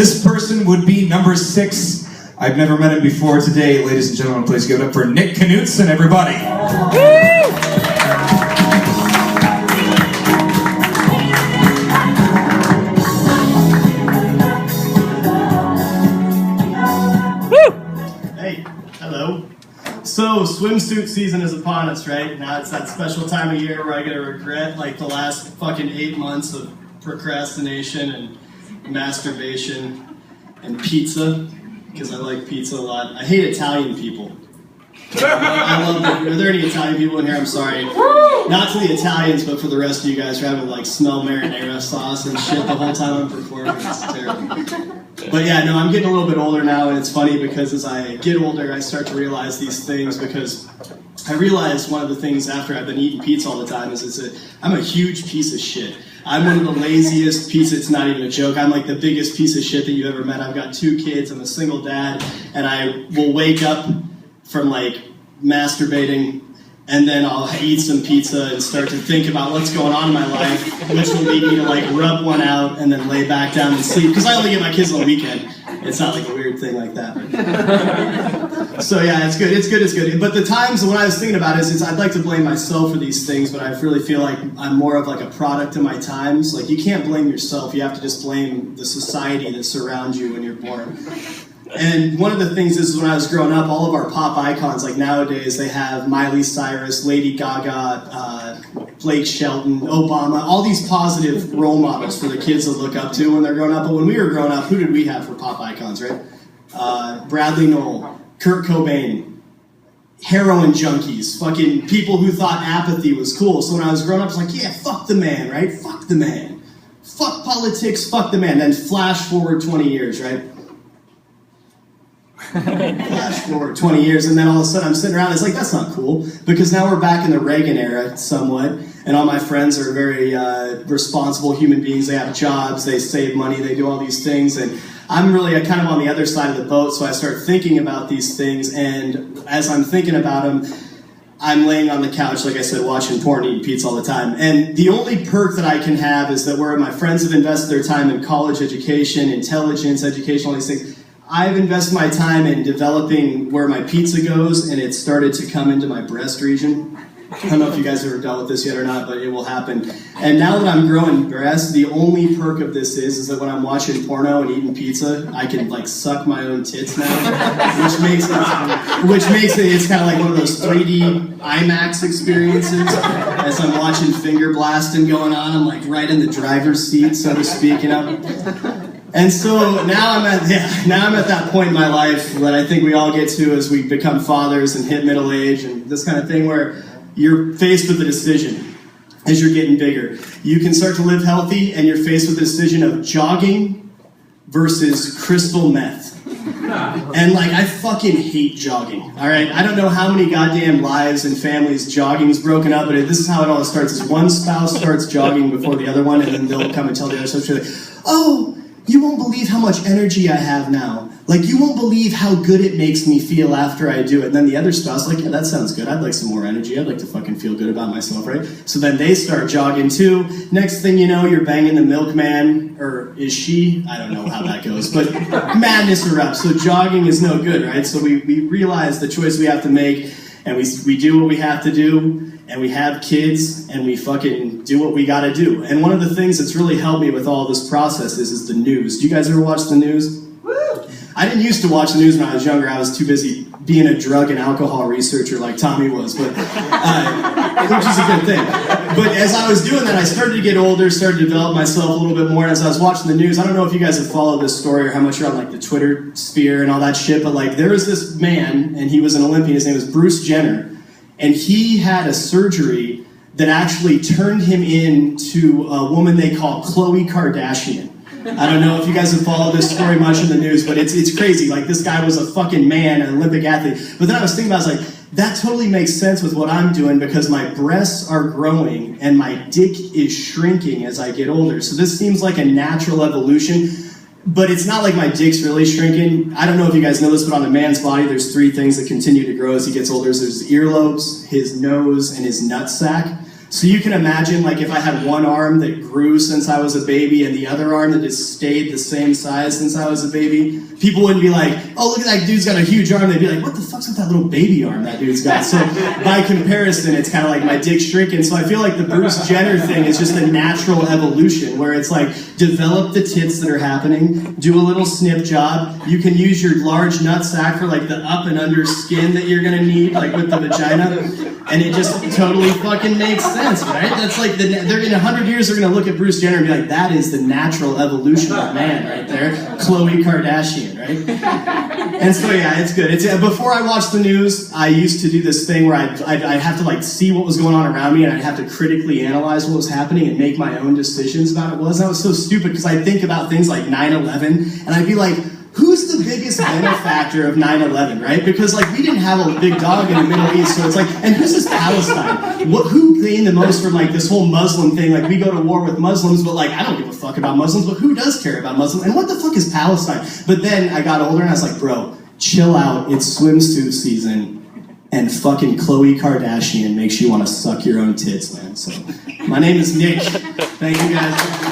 This person would be number 6. I've never met him before today. Ladies and gentlemen, please give it up for Nick Knutson, everybody. Hey, hello. So, swimsuit season is upon us, right? Now it's that special time of year where I get to regret like the last fucking 8 months of procrastination and masturbation and pizza, because I like pizza a lot. I hate Italian people. I love them. Are there any Italian people in here? I'm sorry. Not to the Italians, but for the rest of you guys who are having to like smell marinara sauce and shit the whole time I'm performing. It's terrible. But yeah, no, I'm getting a little bit older now, and it's funny because as I get older, I start to realize these things, because I realized one of the things after I've been eating pizza all the time is I'm a huge piece of shit. I'm one of the laziest pieces, it's not even a joke, I'm like the biggest piece of shit that you've ever met. I've got 2 kids, I'm a single dad, and I will wake up from like masturbating, and then I'll eat some pizza and start to think about what's going on in my life, which will lead me to like rub one out and then lay back down and sleep, because I only get my kids on the weekend. It's not like a weird thing like that. So yeah, it's good. But the times when I was thinking about it is I'd like to blame myself for these things, but I really feel like I'm more of like a product of my times. Like you can't blame yourself, you have to just blame the society that surrounds you when you're born. And one of the things is when I was growing up, all of our pop icons, like nowadays, they have Miley Cyrus, Lady Gaga, Blake Shelton, Obama, all these positive role models for the kids to look up to when they're growing up. But when we were growing up, who did we have for pop icons, right? Bradley Noel, Kurt Cobain, heroin junkies, fucking people who thought apathy was cool. So when I was growing up, I was like, yeah, fuck the man, right? Fuck the man. Fuck politics, fuck the man. Then flash forward 20 years, right? Flash forward 20 years, and then all of a sudden I'm sitting around, it's like, that's not cool, because now we're back in the Reagan era somewhat, and all my friends are very responsible human beings. They have jobs, they save money, they do all these things, and I'm really kind of on the other side of the boat, so I start thinking about these things, and as I'm thinking about them, I'm laying on the couch, like I said, watching porn, eating pizza all the time. And the only perk that I can have is that where my friends have invested their time in college education, intelligence, education, all these things, I've invested my time in developing where my pizza goes, and it started to come into my breast region. I don't know if you guys have ever dealt with this yet or not, but it will happen. And now that I'm growing breasts, the only perk of this is that when I'm watching porno and eating pizza, I can like suck my own tits now, which makes it it's kind of like one of those 3D IMAX experiences. As I'm watching finger blasting going on, I'm like right in the driver's seat, so to speak, you know. And so now I'm at that point in my life that I think we all get to as we become fathers and hit middle age and this kind of thing, where you're faced with a decision as you're getting bigger. You can start to live healthy, and you're faced with the decision of jogging versus crystal meth. And like, I fucking hate jogging, all right? I don't know how many goddamn lives and families jogging's broken up, but this is how it all starts, is one spouse starts jogging before the other one, and then they'll come and tell the other spouse, like, oh, you won't believe how much energy I have now. Like, you won't believe how good it makes me feel after I do it. And then the other spouse, like, yeah, that sounds good. I'd like some more energy. I'd like to fucking feel good about myself, right? So then they start jogging too. Next thing you know, you're banging the milkman, or is she? I don't know how that goes, but madness erupts. So jogging is no good, right? So we realize the choice we have to make, and we do what we have to do, and we have kids, and we fucking do what we gotta do. And one of the things that's really helped me with all this process is the news. Do you guys ever watch the news? Woo! I didn't used to watch the news when I was younger. I was too busy being a drug and alcohol researcher like Tommy was, but which is a good thing. But as I was doing that, I started to get older, started to develop myself a little bit more. And as I was watching the news, I don't know if you guys have followed this story or how much you're on like the Twitter sphere and all that shit, but like there was this man, and he was an Olympian. His name was Bruce Jenner. And he had a surgery that actually turned him into a woman they call Khloe Kardashian. I don't know if you guys have followed this story much in the news, but it's crazy. Like, this guy was a fucking man, an Olympic athlete. But then I was thinking about it, I was like, that totally makes sense with what I'm doing, because my breasts are growing and my dick is shrinking as I get older. So this seems like a natural evolution. But it's not like my dick's really shrinking. I don't know if you guys know this, but on a man's body, there's 3 things that continue to grow as he gets older. There's his earlobes, his nose, and his nutsack. So you can imagine, like, if I had one arm that grew since I was a baby and the other arm that just stayed the same size since I was a baby, people wouldn't be like, oh, look at that dude's got a huge arm. They'd be like, what the fuck's with that little baby arm that dude's got? So by comparison, it's kind of like my dick shrinking. So I feel like the Bruce Jenner thing is just a natural evolution where it's like, develop the tits that are happening, do a little snip job. You can use your large nutsack for like the up and under skin that you're gonna need, like with the vagina. And it just totally fucking makes sense, right? That's like, they're in 100 years, they're gonna look at Bruce Jenner and be like, that is the natural evolution of man right there. Khloe Kardashian, right? And so yeah, it's good. Before I watched the news, I used to do this thing where I'd have to like see what was going on around me and I'd have to critically analyze what was happening and make my own decisions about it. That was so stupid because I'd think about things like 9/11 and I'd be like, who's the biggest benefactor of 9/11, right? Because like we didn't have a big dog in the Middle East, so it's like, and who's this Palestine? Who gained the most from like this whole Muslim thing? Like we go to war with Muslims, but like I don't give a fuck about Muslims, but who does care about Muslims? And what the fuck is Palestine? But then I got older and I was like, bro, chill out, it's swimsuit season. And fucking Khloe Kardashian makes you want to suck your own tits, man. So, my name is Nick. Thank you guys.